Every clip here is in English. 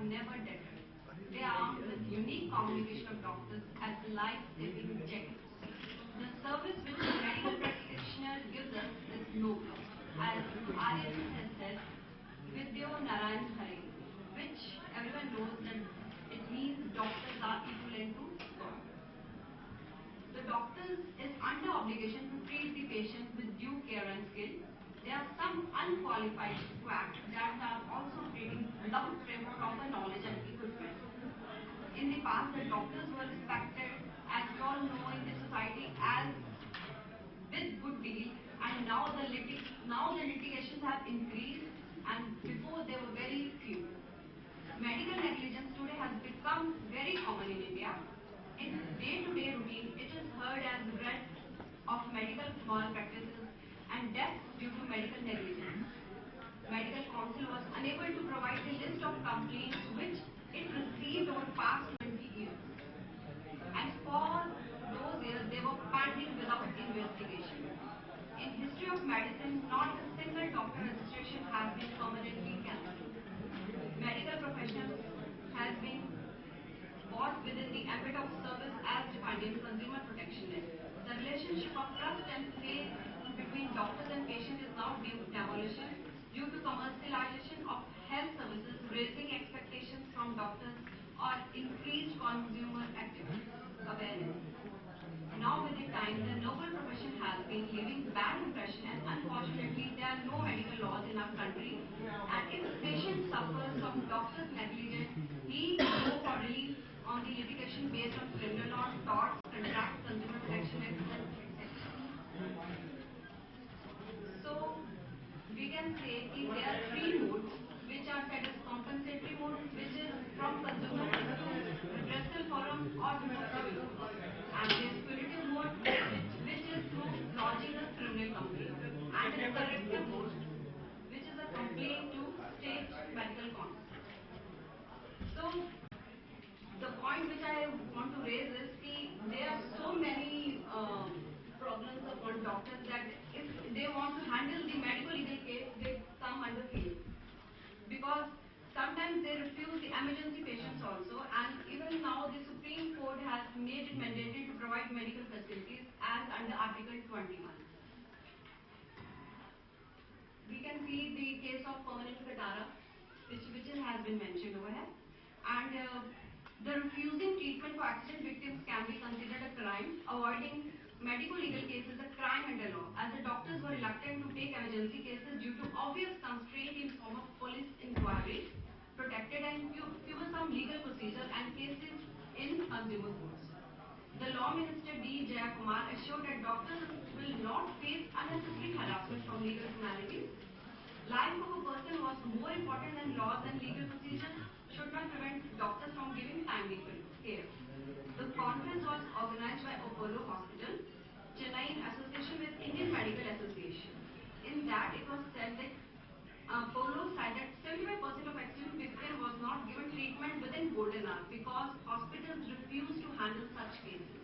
have never deterred. They are armed with unique communication of doctors as life-saving jackets. The service which a medical practitioner gives us is noble. As Aryan has said, Vidyo Narayan Hari, which everyone knows that it means doctors are equivalent to God. The doctors is under obligation to treat the patient with due care and skill. There are some unqualified quacks that are also treating without proper knowledge and equipment. In the past, the doctors were respected, as we all know in the society, as with good deal, and now the litigations have increased, and before they were very few. Medical negligence today has become very common in India. In day-to-day routine, it is heard as the breadth of medical malpractices and deaths due to medical negligence. Medical Council was unable to provide the list of complaints which it received over past 20 years. And for those years, they were pending without investigation. In history of medicine, not a single doctor registration has been permanently cancelled. Medical professionals has been bought within the ambit of service as defined in Consumer Protection Act. The relationship of trust and faith between doctors and patients is now due demolition due to commercialization of health services, raising expectations from doctors or increased consumer awareness. Now with the time, the noble profession has been leaving bad impression, and unfortunately there are no medical laws in our country, and if a patient suffers from doctor's negligence, he can go for relief on the litigation based on criminal law, torts, contract, consumer protection act, etc. So we can say there are three modes which are said as compensatory mode, which is from consumer to redressal forum or civil, and there is punitive mode, which is through lodging a criminal complaint, and the corrective mode, which is a complaint to state medical council. So the point which I want to raise is there are so many problems upon doctors that if they want to handle the medical legal case, they come under fear. Because sometimes they refuse the emergency patients also, and even now the Supreme Court has made it mandatory to provide medical facilities as under Article 21. We can see the case of permanent Katara, which has been mentioned over here, and the refusing treatment for accident victims can be considered a crime. Avoiding medical legal cases is a crime under law, as the doctors were reluctant to take emergency cases due to obvious constraint in form of police inquiry, protected and some legal procedure and cases in consumer courts. The Law Minister D. Jayakumar assured that doctors will not face unnecessary harassment from legal formalities. Life of a person was more important than laws, and legal procedures should not prevent doctors from giving timely care. The conference was organized by Apollo Hospital, Chennai, in association with Indian Medical Association. In that, it was said that Apollo said that 75% of accident victims was not given treatment within golden hour because hospitals refuse to handle such cases.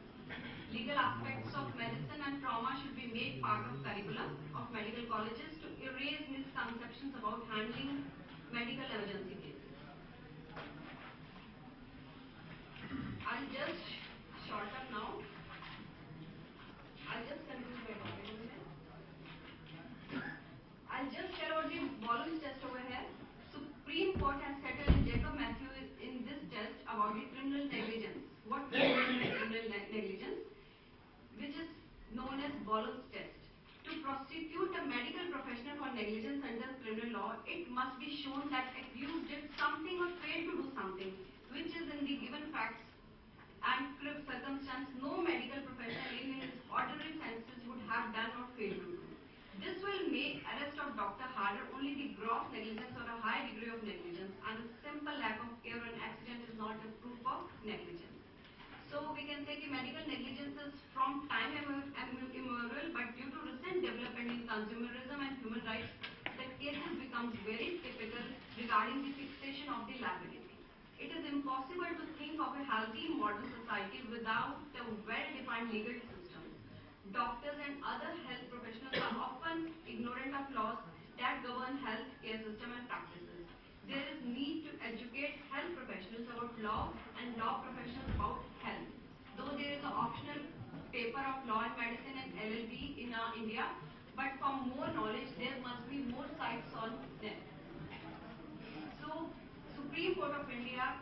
Legal aspects of medicine and trauma should be made part of curriculum of medical colleges to erase misconceptions about handling medical emergency cases. I'll just short up now. I'll just conclude my topic over here. I'll just tell about the volumes test over here. Supreme Court has settled in Jacob Matthew in this test about the criminal negligence. What is criminal negligence? Which is known as Bolog's test. To prosecute a medical professional for negligence under criminal law, it must be shown that accused did something or failed to do something, which is in the given facts and circumstance no medical professional in his ordinary senses would have done or failed to do. This will make arrest of doctor harder. Only the gross negligence or a high degree of negligence and a simple lack of care or an accident is not a proof of negligence. So we can say that medical negligence is from time immemorial, but due to recent development in consumerism and human rights, the cases becomes very typical regarding the fixation of the liability. It is impossible to think of a healthy modern society without a well-defined legal system. Doctors and other health professionals are often ignorant of laws that govern health care system and practices. There is need to educate health law and law professionals about health. Though there is an optional paper of law and medicine and LLB in India, but for more knowledge, there must be more sites on them. So, Supreme Court of India,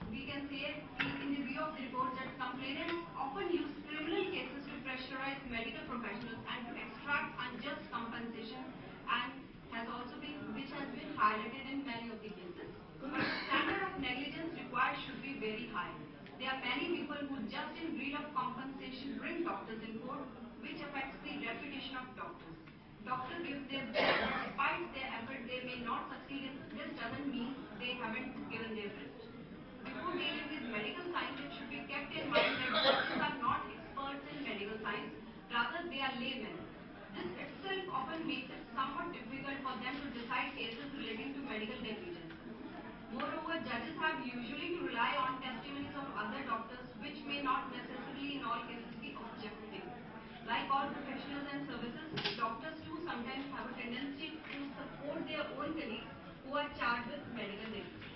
we can say in the view of the report that complainants often use criminal cases to pressurize medical professionals and to extract unjust compensation, and which has been highlighted in many of the cases. But the standard of negligence required should be very high. There are many people who just in greed of compensation bring doctors in court, which affects the reputation of doctors. Doctors give their best, despite their effort they may not succeed in. This doesn't mean they haven't given their best. Before dealing with medical science, it should be kept in mind that judges are not experts in medical science, rather they are laymen. This itself often makes it somewhat difficult for them to decide cases relating to medical negligence. Moreover, judges have usually to rely on testimonies of other doctors, which may not necessarily in all cases be objective. Like all professionals and services, doctors too sometimes have a tendency to support their own colleagues who are charged with medical negligence.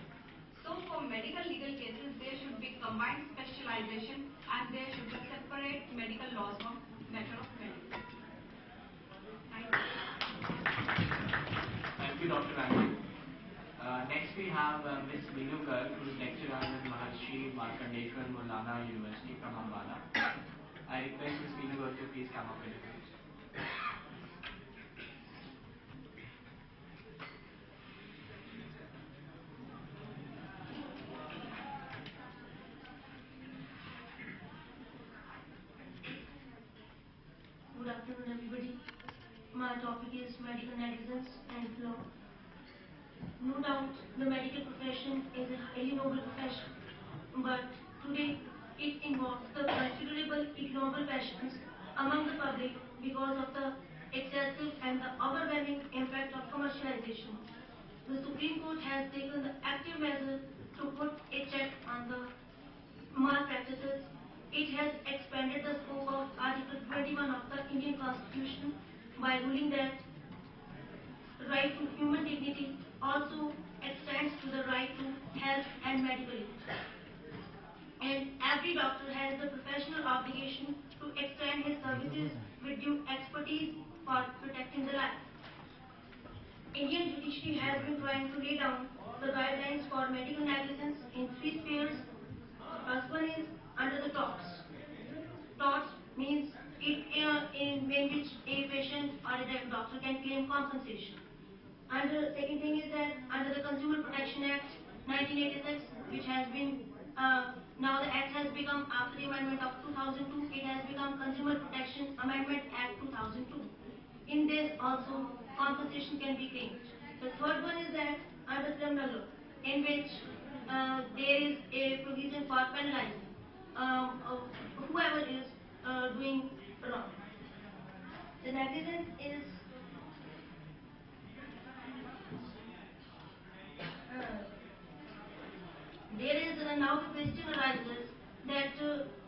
So for medical legal cases, there should be combined specialization and there should be separate medical laws from matter of medicine. Thank you, Dr. Rani. Next we have Ms. Meenu Garg, who is lecturer at Maharshi Markandeshwar Maulana University from Ambala. I request Ms. Meenu Garg to please come up with the case. Good afternoon, everybody. My topic is medical negligence and law. No doubt, the medical profession is a highly noble profession, but today it involves the considerable ignoble passions among the public because of the excessive and the overwhelming impact of commercialization. The Supreme Court has taken the active measure to put a check on the malpractices. It has expanded the scope of Article 21 of the Indian Constitution by ruling that the right to human dignity also extends to the right to health and medical aid. And every doctor has the professional obligation to extend his services with due expertise for protecting the life. Indian judiciary has been trying to lay down the guidelines for medical negligence in three spheres. The first one is under the torts. Torts means in which a patient or a doctor can claim compensation. And the second thing is that under the Consumer Protection Act 1986, which has been now the act has become, after the amendment of 2002, it has become Consumer Protection Amendment Act 2002. In this also compensation can be claimed. The third one is that under criminal law, in which there is a provision for penalizing whoever is doing wrong. The negligence is there is now the question arises that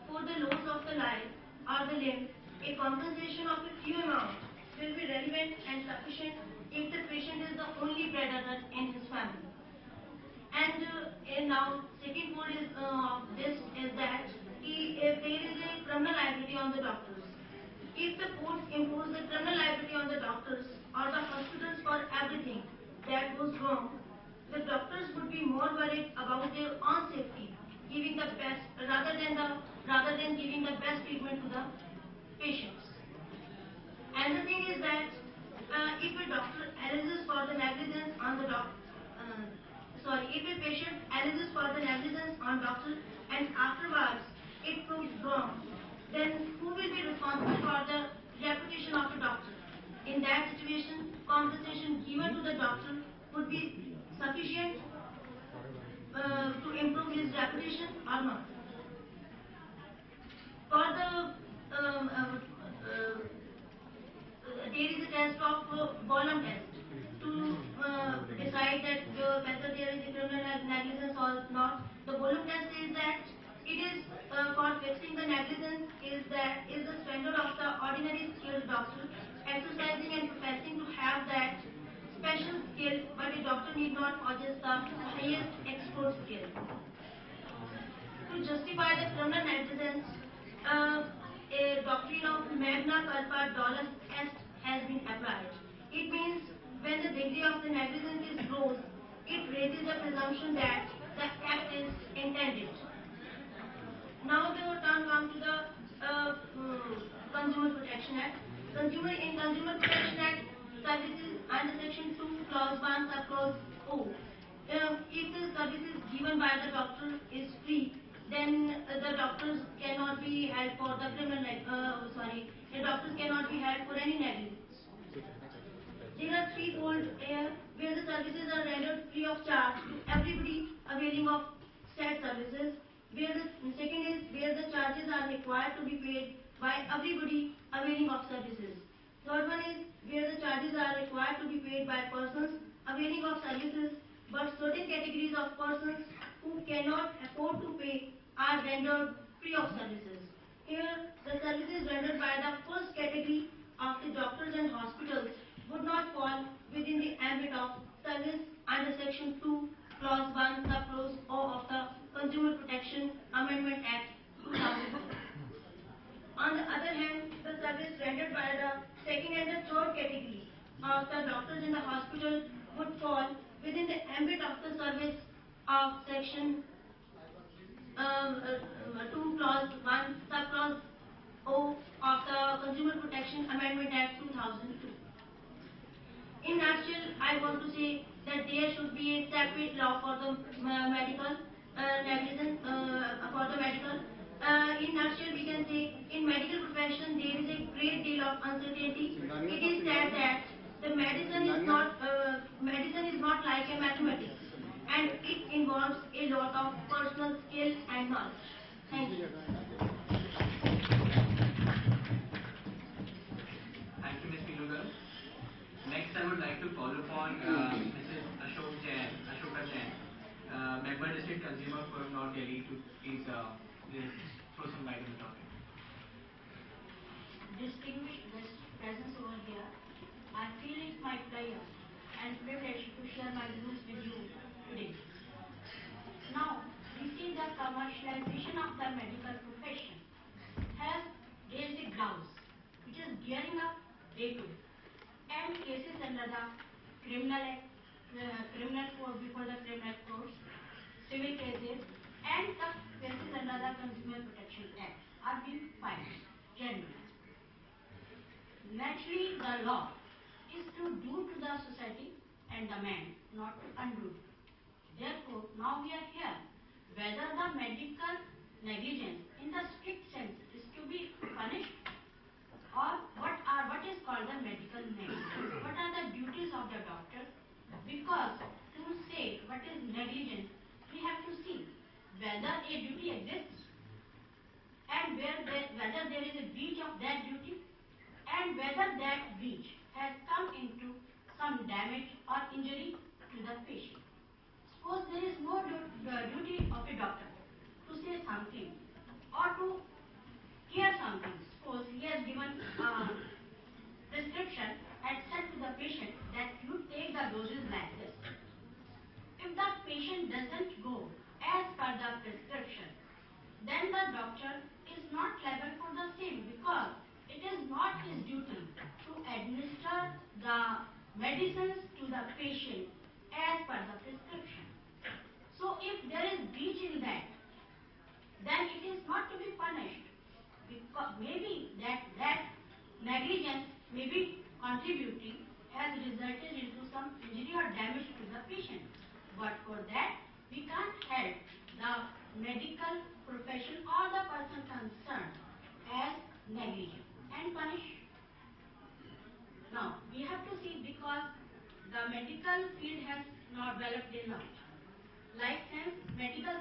for the loss of the life or the limb, a compensation of a few amount will be relevant and sufficient if the patient is the only breadwinner in his family. And now second point is this is that if there is a criminal liability on the doctors, if the courts impose the criminal liability on the doctors or the hospitals for everything that goes wrong, the doctors would be more worried about their own safety, giving the best rather than giving the best treatment to the patients. And the thing is that if a doctor alleges for the negligence on the if a patient alleges for the negligence on doctor and afterwards it proves wrong, then who will be responsible for the reputation of a doctor? In that situation, compensation given to the doctor would be sufficient to improve his reputation or not. For the there is a test of volume test to decide that whether there is a criminal negligence or not. The volume test says that it is for fixing the negligence is the standard of the ordinary skilled doctor exercising and professing to have that special skill, but a doctor need not possess the highest expert skill. To justify the criminal negligence, a doctrine of magna culpa dolus est has been applied. It means when the degree of the negligence is gross, it raises the presumption that the act is intended. Now the turn comes to the Consumer Protection Act. Consumer Protection Act services under Section 2, Clause 1, Subclause O. If the services given by the doctor is free, then the doctors cannot be held for the the doctors cannot be held for any negligence. There are threefold where the services are rendered free of charge to everybody availing of said services. Where the second is where the charges are required to be paid by everybody availing of services. Third one is where the charges are required to be paid by persons availing of services, but certain categories of persons who cannot afford to pay are rendered free of services. Here, the services rendered by the first category of the doctors and hospitals would not fall within the ambit of service under Section 2, Clause 1, Subclause O of the Consumer Protection Amendment Act 2004. On the other hand, the service rendered by the second and the third category of the doctors in the hospital would fall within the ambit of the service of Section 2, Clause 1, Subclause O of the Consumer Protection Amendment Act 2002. In nutshell, I want to say that there should be a separate law for the medical negligence, for the medical. In nutshell, we can say in medical profession there is a great deal of uncertainty. It is said that the medicine is not like a mathematics, and it involves a lot of personal skill and knowledge. Thank you. Thank you, Ms. Pilugal. Next, I would like to call upon Mrs. Ashoka Jain, Member District Consumer Forum, North Delhi, to please throw some light on the topic. Distinguished guest presence over here, I feel it my pleasure and privilege to share my views with you today. Now, we see the commercialization of the medical profession has raised a grounds, which is gearing up day to day, and cases under the criminal act, criminal court before the criminal courts, civil cases, and the cases under the Consumer Protection Act are being filed generally. Naturally, the law is to do to the society and the man, not to undo. Therefore, now we are here. Whether the medical negligence in the strict sense is to be punished, or what is called the medical negligence. What are the duties of the doctor? Because to say what is negligence, we have to see whether a duty exists and whether there is a breach of that duty, and whether that breach has come into some damage or injury to the patient. Suppose there is no duty of a doctor to say something or to hear something. Suppose he has given prescription and said to the patient that you take the doses like this. If the patient doesn't go as per the prescription, then the doctor is not liable for the same, because it is not his duty to administer the medicines to the patient as per the prescription. So if there is breach in that, then it is not to be punished, because maybe that negligence may be contributing has resulted into some injury or damage to the patient. But for that, we can't help the medical profession or the person concerned as negligent and punish. Now, we have to see, because the medical field has now developed a lot. Like medical